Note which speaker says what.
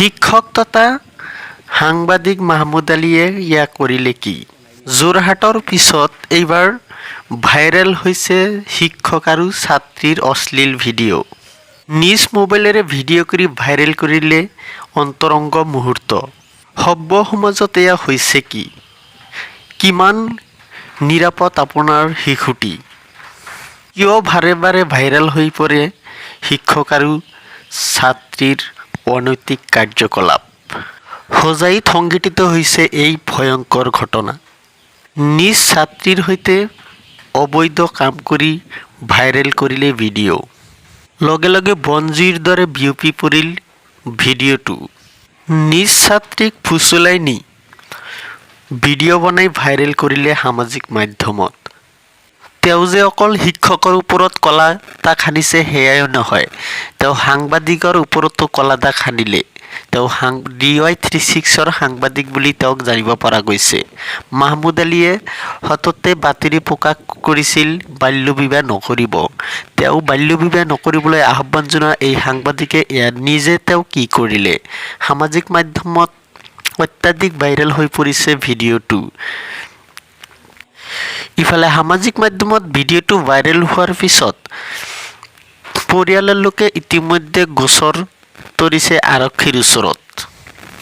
Speaker 1: শিক্ষক তথা সাংবাদিক মাহমুদ আলীয়ে ইয়া কৰিলে কি? যোৰহাটৰ পিছত এইবাৰ ভাইৰেল হৈছে শিক্ষক আৰু ছাত্ৰীৰ অশ্লীল ভিডিঅ'। নিজ মোবাইলেৰে ভিডিঅ' কৰি ভাইৰেল কৰিলে অন্তৰংগ মুহূৰ্ত। সভ্য সমাজত এয়া হৈছে কি? কিমান নিৰাপদ আপোনাৰ শিশুটি? কিয় বাৰে বাৰে ভাইৰেল হৈ পৰে শিক্ষক আৰু ছাত্ৰীৰ অনৈতিক কাৰ্যকলাপ? হোজাইত সংঘটিত হৈছে এই ভয়ংকৰ ঘটনা। নিজ ছাত্ৰীৰ সৈতে অবৈধ কাম কৰি ভাইৰেল কৰিলে ভিডিঅ'। লগে লগে বনজুইৰ দৰে বিয়পি পৰিল ভিডিঅ'টো। নিজ ছাত্ৰীক ফুচলাই নি ভিডিঅ' বনাই ভাইৰেল কৰিলে সামাজিক মাধ্যমত। তেওঁ যে অকল শিক্ষকৰ ওপৰত কলা দাগ সানিছে সেয়াই নহয়, তেওঁ সাংবাদিকৰ ওপৰতো কলা দাগ সানিলে। তেওঁ DY36ৰ সাংবাদিক বুলি তেওঁক জানিব পৰা গৈছে। মাহমুদ আলীয়ে সততে বাতৰি প্ৰকাশ কৰিছিল বাল্য বিবাহ নকৰিব। তেওঁ বাল্য বিবাহ নকৰিবলৈ আহ্বান জনোৱা এই সাংবাদিকে নিজে তেওঁ কি কৰিলে? সামাজিক মাধ্যমত অত্যাধিক ভাইৰেল হৈ পৰিছে ভিডিঅ'টো। ইফালে সামাজিক মাধ্যমত ভিডিঅ'টো ভাইৰেল হোৱাৰ পিছত পৰিয়ালৰ লোকে ইতিমধ্যে গোচৰ তৰিছে আৰক্ষীৰ ওচৰত।